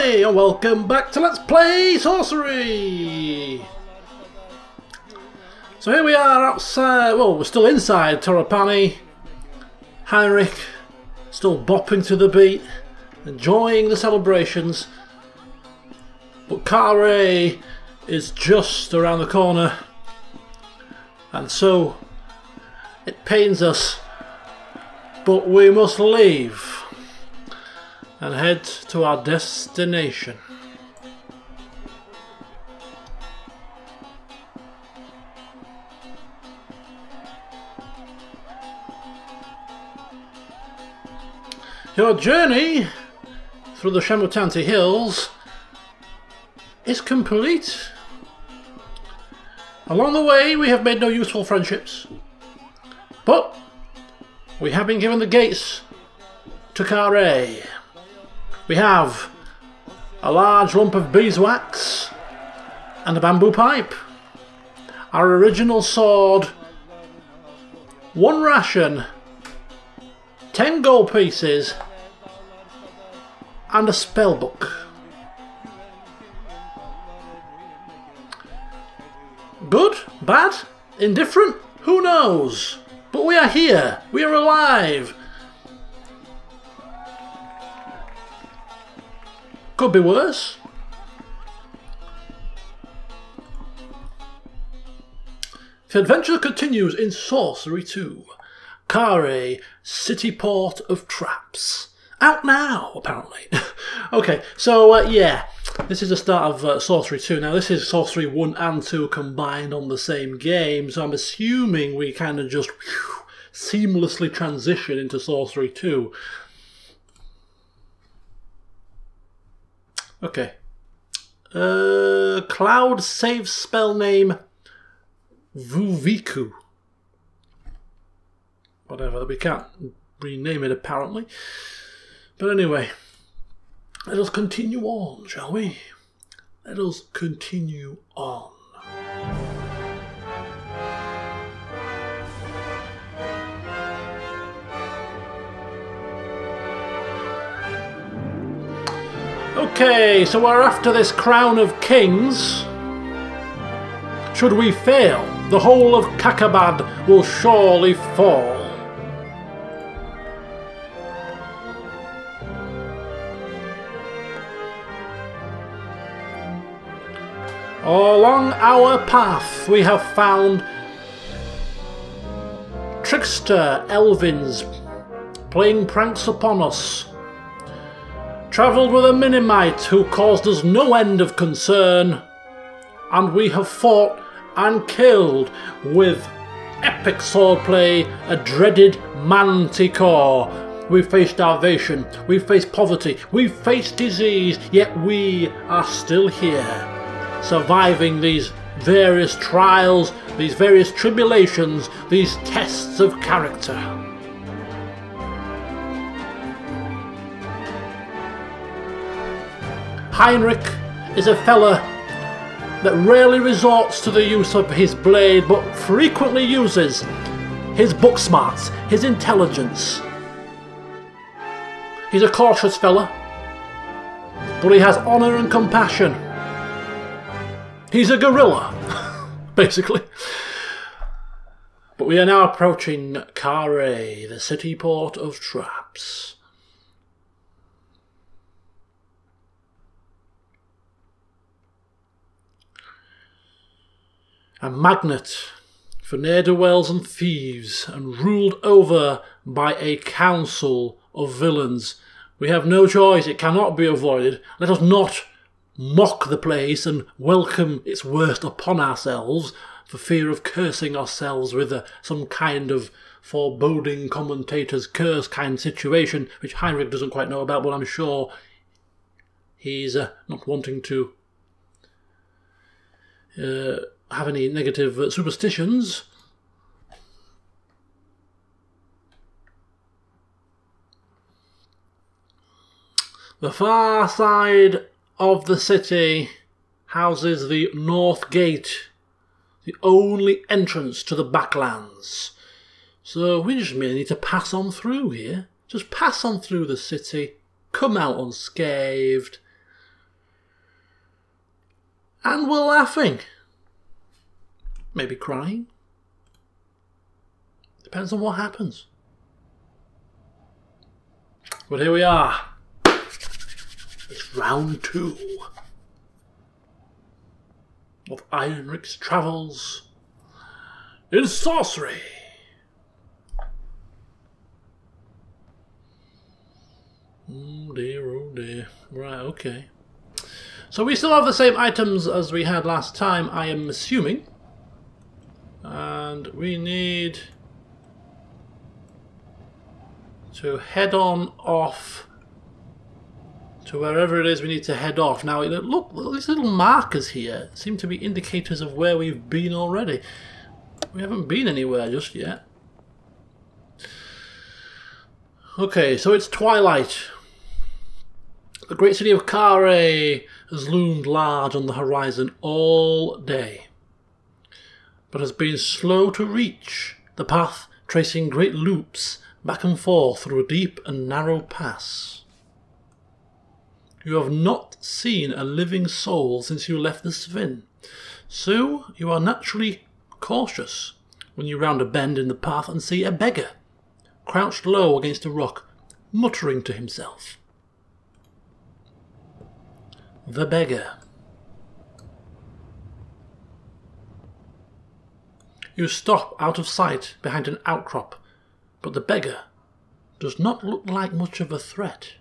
everybody, and welcome back to Let's Play Sorcery! So here we are outside, well, we're still inside Torapani. Heinrich still bopping to the beat, enjoying the celebrations. But Kare is just around the corner, and so it pains us, but we must leave and head to our destination. Your journey through the Shamutanti Hills is complete. Along the way we have made no useful friendships, but we have been given the gates to Kare. We have a large lump of beeswax and a bamboo pipe, our original sword, 1 ration, 10 gold pieces, and a spell book. Good? Bad? Indifferent? Who knows? But we are here. We are alive. Could be worse. The adventure continues in Sorcery 2. Kare, City Port of Traps. Out now, apparently. Okay, so yeah, this is the start of Sorcery 2. Now this is Sorcery 1 and 2 combined on the same game, so I'm assuming we kind of just seamlessly transition into Sorcery 2. Okay. Cloud save spell name Vuviku. Whatever, we can't rename it apparently. But anyway, let us continue on, shall we? Let us continue on. Okay, so we're after this crown of kings. Should we fail, the whole of Kakabad will surely fall. Along our path we have found trickster elvins playing pranks upon us. Travelled with a Minimite who caused us no end of concern, and we have fought and killed with epic swordplay a dreaded Manticore. We've faced starvation, we've faced poverty, we've faced disease, yet we are still here, surviving these various trials, these various tribulations, these tests of character. Heinrich is a fella that rarely resorts to the use of his blade, but frequently uses his book smarts, his intelligence. He's a cautious fella, but he has honour and compassion. He's a gorilla, basically. But we are now approaching Kare, the city port of traps. A magnet for ne'er-do-wells and thieves, and ruled over by a council of villains. We have no choice, it cannot be avoided. Let us not mock the place and welcome its worst upon ourselves, for fear of cursing ourselves with some kind of foreboding commentator's curse kind situation, which Heinrich doesn't quite know about, but I'm sure he's not wanting to have any negative superstitions. The far side of the city houses the North Gate, the only entrance to the Backlands. So we just merely need to pass on through here. Just pass on through the city, come out unscathed. And we're laughing. Maybe crying. Depends on what happens. But here we are. It's round 2 of Heinrich's travels in sorcery. Oh dear. Right, okay. So we still have the same items as we had last time, I am assuming. And we need to head on off to wherever it is we need to head off. Now, look, these little markers here seem to be indicators of where we've been already. We haven't been anywhere just yet. Okay, so it's twilight. The great city of Kare has loomed large on the horizon all day, but has been slow to reach, the path tracing great loops back and forth through a deep and narrow pass. You have not seen a living soul since you left the Svin, so you are naturally cautious when you round a bend in the path and see a beggar, crouched low against a rock, muttering to himself. The beggar. You stop out of sight behind an outcrop, but the beggar does not look like much of a threat.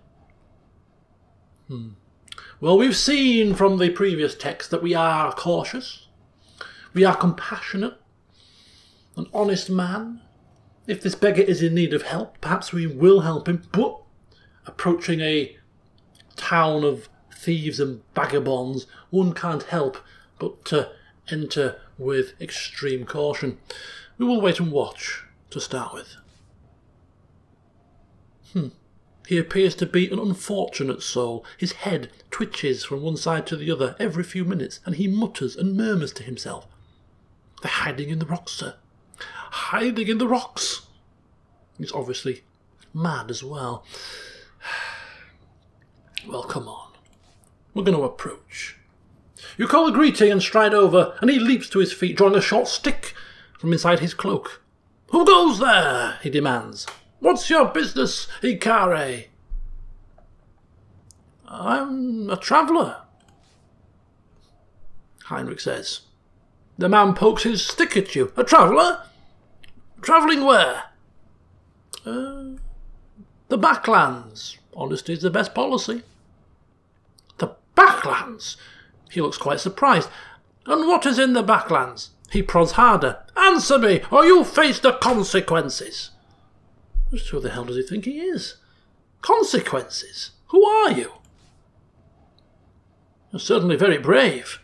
Well, we've seen from the previous text that we are cautious, we are compassionate, an honest man. If this beggar is in need of help, perhaps we will help him, but approaching a town of thieves and vagabonds, one can't help but to enter with extreme caution. We will wait and watch to start with. He appears to be an unfortunate soul. His head twitches from one side to the other every few minutes, and he mutters and murmurs to himself. They're hiding in the rocks, sir. Hiding in the rocks. He's obviously mad as well. Well, come on. We're going to approach. You call a greeting and stride over, and he leaps to his feet, drawing a short stick from inside his cloak. Who goes there? He demands. What's your business, Ikare? I'm a traveller, Heinrich says. The man pokes his stick at you. A traveller? Travelling where? The Backlands. Honesty is the best policy. The Backlands? He looks quite surprised. And what is in the Backlands? He prods harder. Answer me, or you'll face the consequences. Who the hell does he think he is? Consequences? Who are you? You're certainly very brave.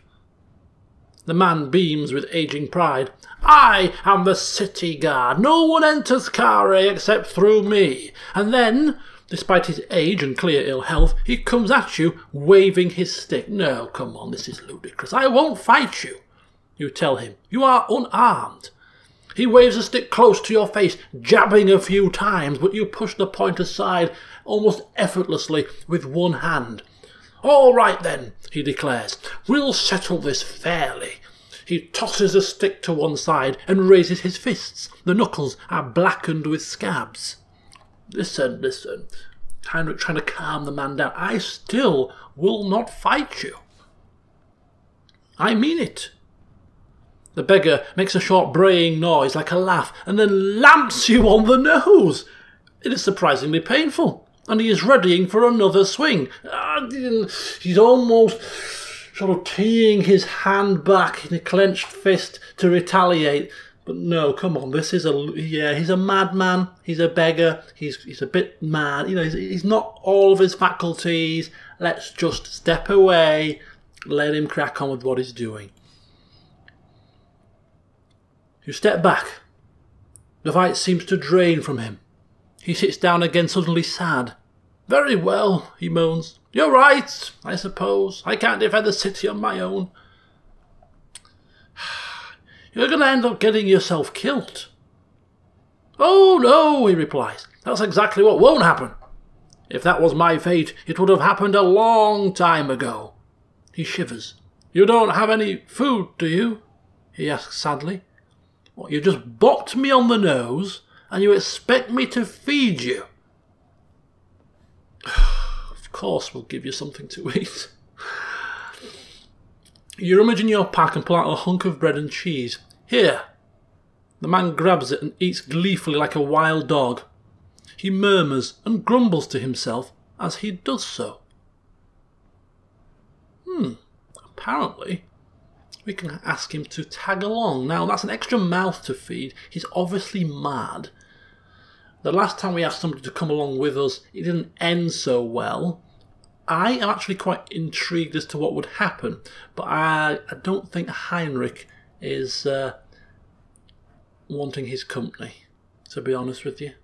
The man beams with aging pride. I am the city guard. No one enters Kare except through me. And then, despite his age and clear ill health, he comes at you waving his stick. No, come on, this is ludicrous. I won't fight you. You tell him. You are unarmed. He waves a stick close to your face, jabbing a few times, but you push the point aside almost effortlessly with one hand. All right then, he declares. We'll settle this fairly. He tosses a stick to one side and raises his fists. The knuckles are blackened with scabs. Listen. Heinrich trying to calm the man down. I still will not fight you. I mean it. The beggar makes a short braying noise like a laugh and then lamps you on the nose. It is surprisingly painful, and he is readying for another swing. He's almost sort of teeing his hand back in a clenched fist to retaliate. But no, come on, this is he's a madman, he's a beggar, he's a bit mad, he's not all of his faculties. Let's just step away, let him crack on with what he's doing. You step back. The fight seems to drain from him. He sits down again, suddenly sad. Very well, he moans. You're right, I suppose. I can't defend the city on my own. You're going to end up getting yourself killed. Oh, no, he replies. That's exactly what won't happen. If that was my fate, it would have happened a long time ago. He shivers. You don't have any food, do you? He asked sadly. What, you just bopped me on the nose and you expect me to feed you? Of course we'll give you something to eat. You rummage in your pack and pull out a hunk of bread and cheese. Here. The man grabs it and eats gleefully like a wild dog. He murmurs and grumbles to himself as he does so. Apparently, we can ask him to tag along. Now, that's an extra mouth to feed. He's obviously mad. The last time we asked somebody to come along with us, it didn't end so well. I am actually quite intrigued as to what would happen, but I don't think Heinrich is wanting his company, to be honest with you.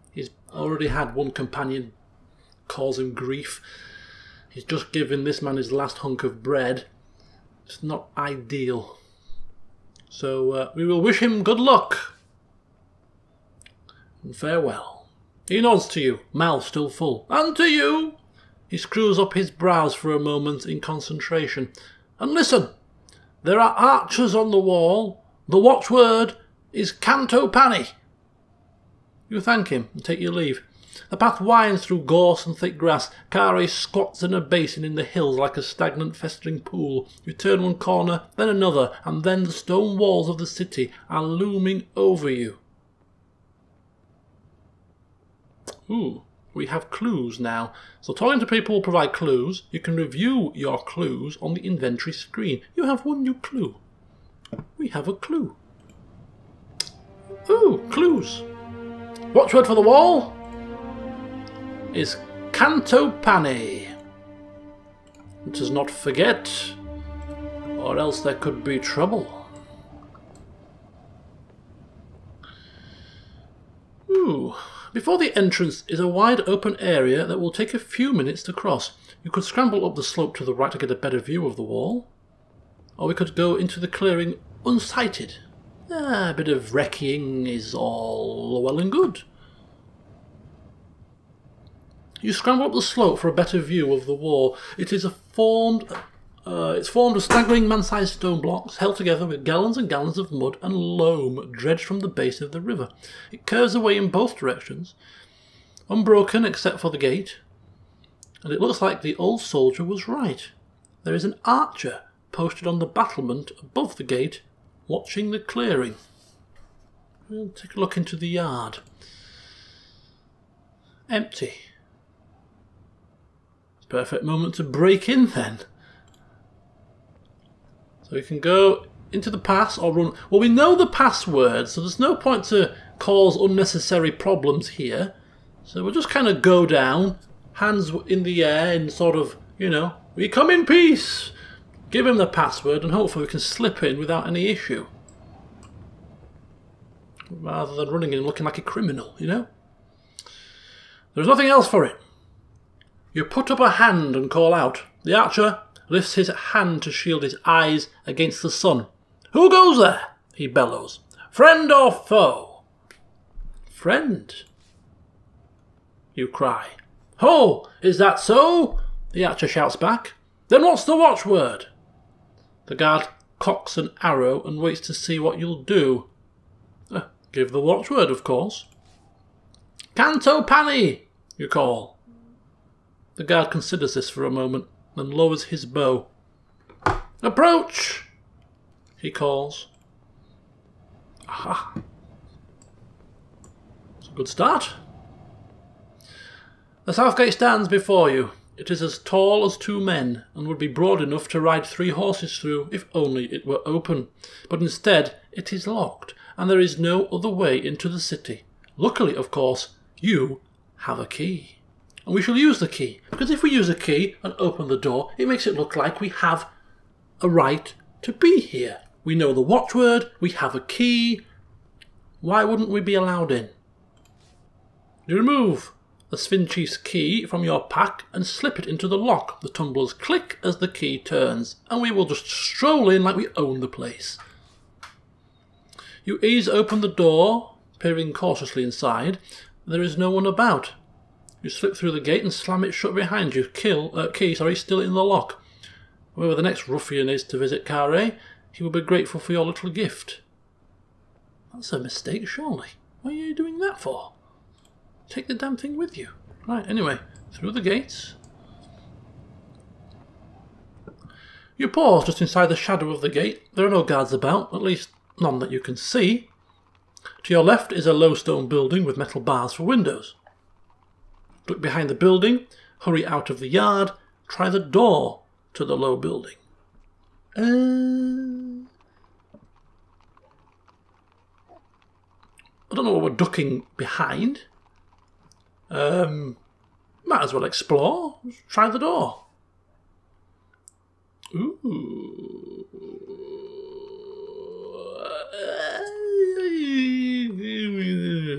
He's already had one companion cause him grief. He's just given this man his last hunk of bread. It's not ideal. So we will wish him good luck. And farewell. He nods to you, mouth still full. And to you. He screws up his brows for a moment in concentration. And listen, there are archers on the wall. The watchword is Canto Pani. You thank him and take your leave. The path winds through gorse and thick grass. Kari squats in a basin in the hills like a stagnant festering pool. You turn one corner, then another, and then the stone walls of the city are looming over you. Ooh, we have clues now. So talking to people will provide clues. You can review your clues on the inventory screen. You have one new clue. We have a clue. Ooh, clues. Watchword for the wall is Canto Pani. Let us not forget, or else there could be trouble. Ooh. Before the entrance is a wide open area that will take a few minutes to cross. You could scramble up the slope to the right to get a better view of the wall. Or we could go into the clearing unsighted. A bit of wrecking is all well and good. You scramble up the slope for a better view of the wall. It's formed of staggering man-sized stone blocks held together with gallons and gallons of mud and loam dredged from the base of the river. It curves away in both directions, unbroken except for the gate, and it looks like the old soldier was right. There is an archer posted on the battlement above the gate, watching the clearing. We'll take a look into the yard. Empty. Perfect moment to break in then. So we can go into the pass or run. Well, we know the password, so there's no point to cause unnecessary problems here. So we'll just kind of go down, hands in the air, and sort of, you know, we come in peace. Give him the password, and hopefully we can slip in without any issue. Rather than running in looking like a criminal, you know? There's nothing else for it. You put up a hand and call out. The archer lifts his hand to shield his eyes against the sun. Who goes there? He bellows. Friend or foe? Friend, you cry. Ho! Is that so? The archer shouts back. Then what's the watchword? The guard cocks an arrow and waits to see what you'll do. Give the watchword, of course. Canto Pani, you call. The guard considers this for a moment and lowers his bow. Approach, he calls. Aha. It's a good start. The south gate stands before you. It is as tall as 2 men and would be broad enough to ride 3 horses through if only it were open. But instead it is locked and there is no other way into the city. Luckily, of course, you have a key. And we shall use the key, because if we use a key and open the door, it makes it look like we have a right to be here. We know the watchword, we have a key. Why wouldn't we be allowed in? You remove the Svinchi's key from your pack and slip it into the lock. The tumblers click as the key turns, and we will just stroll in like we own the place. You ease open the door, peering cautiously inside. There is no one about. You slip through the gate and slam it shut behind you. Key still in the lock. whoever the next ruffian is to visit Carre, he will be grateful for your little gift. That's a mistake, surely. What are you doing that for? Take the damn thing with you. Right, anyway, through the gates. You pause just inside the shadow of the gate. There are no guards about, at least none that you can see. To your left is a low stone building with metal bars for windows. Look behind the building, hurry out of the yard, try the door to the low building. I don't know what we're ducking behind. Might as well explore. Try the door. Ooh.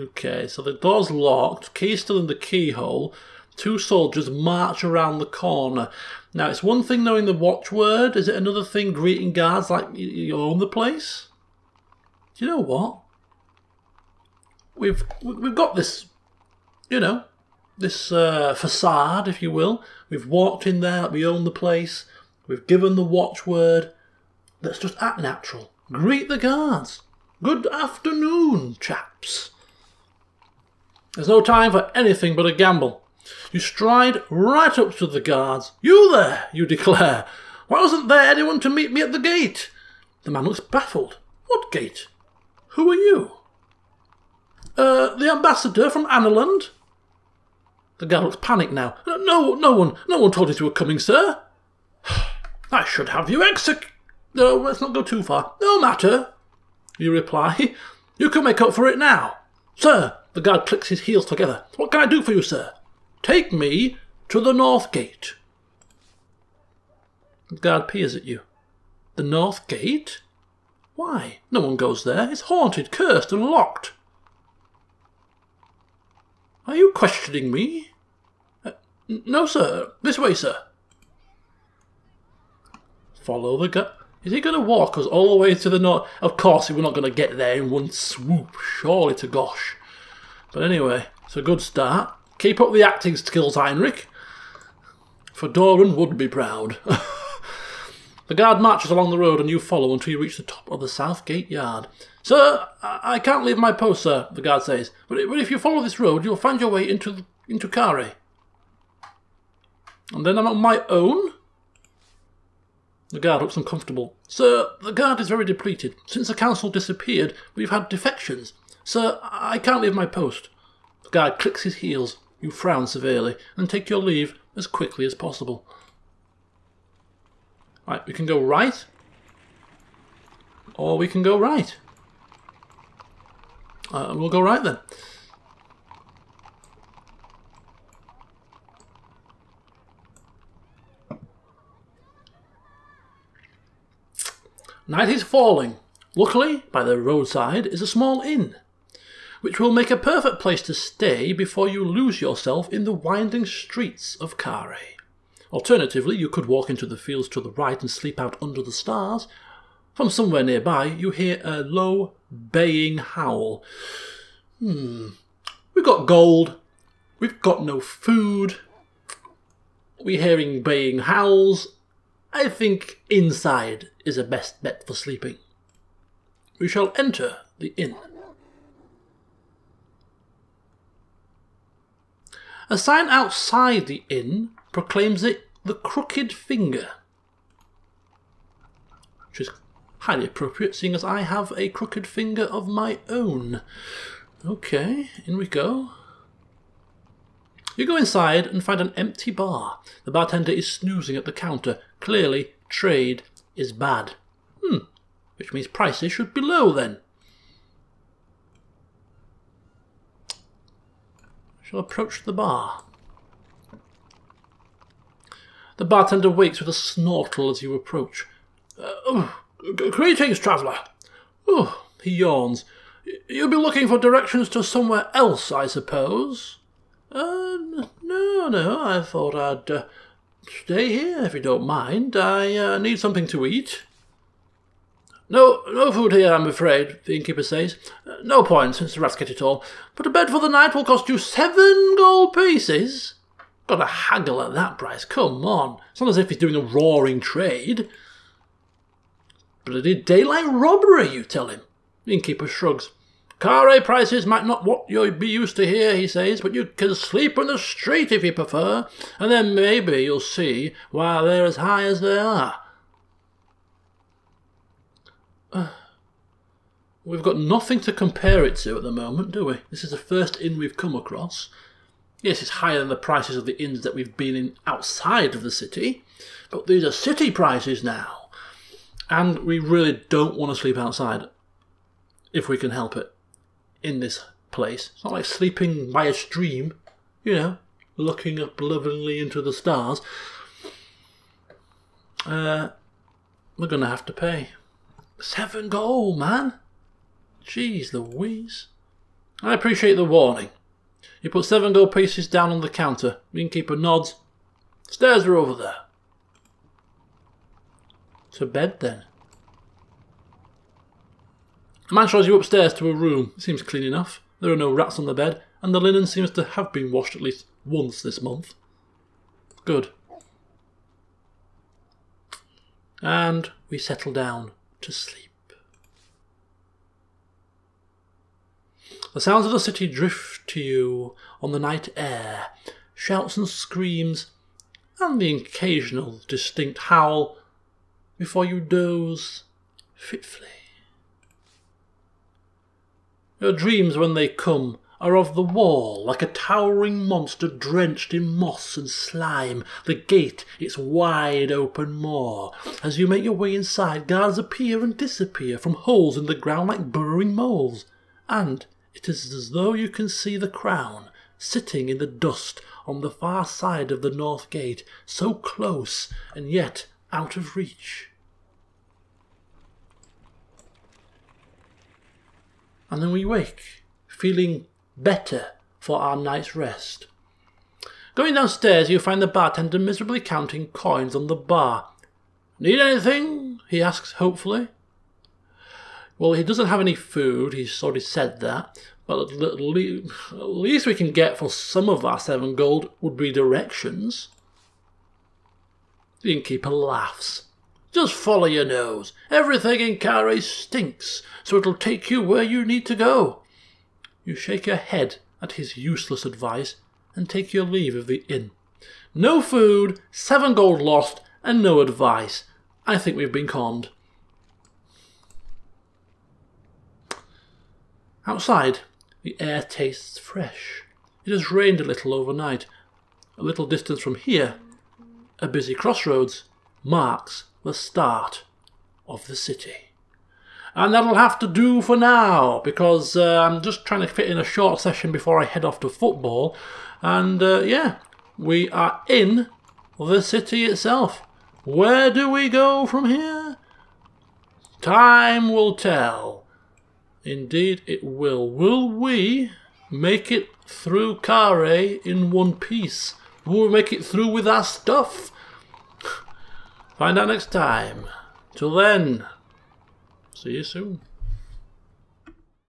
Okay, so the door's locked, key's still in the keyhole. 2 soldiers march around the corner. Now, it's one thing knowing the watchword. Is it another thing greeting guards like you own the place? Do you know what? We've got this, you know, this facade, if you will. We've walked in there, we own the place. We've given the watchword. Let's just act natural. Greet the guards. Good afternoon, chaps. There's no time for anything but a gamble. You stride right up to the guards. You there, you declare. Why wasn't there anyone to meet me at the gate? The man looks baffled. What gate? Who are you? The ambassador from Annaland. The guard looks panicked now. No one told us you were coming, sir. I should have you No, let's not go too far. No matter, you reply. You can make up for it now. Sir, the guard clicks his heels together. What can I do for you, sir? Take me to the north gate. The guard peers at you. The north gate? Why? No one goes there. It's haunted, cursed, and locked. Are you questioning me? No, sir. This way, sir. Follow the guard. Is he going to walk us all the way to the north? Of course, we're not going to get there in one swoop. Surely to gosh. But anyway, it's a good start. Keep up the acting skills, Heinrich. For Doran would be proud. The guard marches along the road and you follow until you reach the top of the south gate yard. Sir, I can't leave my post, sir, the guard says. But if you follow this road, you'll find your way into Carre. And then I'm on my own? The guard looks uncomfortable. Sir, the guard is very depleted. Since the council disappeared, we've had defections. Sir, I can't leave my post. The guard clicks his heels. You frown severely and take your leave as quickly as possible. Right, we can go right. Or we can go right. We'll go right then. Night is falling. Luckily, by the roadside is a small inn, which will make a perfect place to stay before you lose yourself in the winding streets of Carre. Alternatively, you could walk into the fields to the right and sleep out under the stars. From somewhere nearby, you hear a low, baying howl. We've got gold. We've got no food. We're hearing baying howls. I think inside is a best bet for sleeping. We shall enter the inn. A sign outside the inn proclaims it the Crooked Finger, which is highly appropriate, seeing as I have a crooked finger of my own. Okay, in we go. You go inside and find an empty bar. The bartender is snoozing at the counter. Clearly, trade is bad. Which means prices should be low then. I shall approach the bar. The bartender wakes with a snortle as you approach. Greetings, traveller. He yawns. You'll be looking for directions to somewhere else, I suppose? No, I thought I'd stay here if you don't mind. I need something to eat. No food here, I'm afraid, the innkeeper says. No point, since the rats get it all. But a bed for the night will cost you 7 gold pieces. Got to haggle at that price, come on. It's not as if he's doing a roaring trade. Bloody daylight robbery, you tell him. The innkeeper shrugs. Carre prices might not what you'll be used to here, he says, but you can sleep in the street if you prefer, and then maybe you'll see why they're as high as they are. We've got nothing to compare it to at the moment, do we? This is the first inn we've come across. Yes, it's higher than the prices of the inns that we've been in outside of the city, but these are city prices now. And we really don't want to sleep outside, if we can help it, in this place. It's not like sleeping by a stream, you know, looking up lovingly into the stars. We're going to have to pay. 7 gold, man. Jeez Louise. I appreciate the warning. You put 7 gold pieces down on the counter. The innkeeper nods. Stairs are over there. To bed then. The man shows you upstairs to a room. It seems clean enough. There are no rats on the bed, and the linen seems to have been washed at least once this month. Good. And we settle down to sleep. The sounds of the city drift to you on the night air, shouts and screams, and the occasional distinct howl, before you doze fitfully. Your dreams, when they come, are of the wall, like a towering monster drenched in moss and slime, the gate its wide open maw. As you make your way inside, guards appear and disappear from holes in the ground like burrowing moles, and it is as though you can see the crown, sitting in the dust on the far side of the north gate, so close and yet out of reach. And then we wake, feeling better for our night's rest. Going downstairs, you find the bartender miserably counting coins on the bar. Need anything? He asks hopefully. Well, he doesn't have any food, he's already said that, but at least we can get for some of our 7 gold would be directions. The innkeeper laughs. Just follow your nose. Everything in Carre stinks, so it'll take you where you need to go. You shake your head at his useless advice and take your leave of the inn. No food, 7 gold lost, and no advice. I think we've been conned. Outside, the air tastes fresh. It has rained a little overnight. A little distance from here, a busy crossroads marks the start of the city. And that'll have to do for now, because I'm just trying to fit in a short session before I head off to football. And yeah, we are in the city itself. Where do we go from here? Time will tell. Indeed it will. Will we make it through Carre in one piece? Will we make it through with our stuff? Find out next time. Till then, see you soon.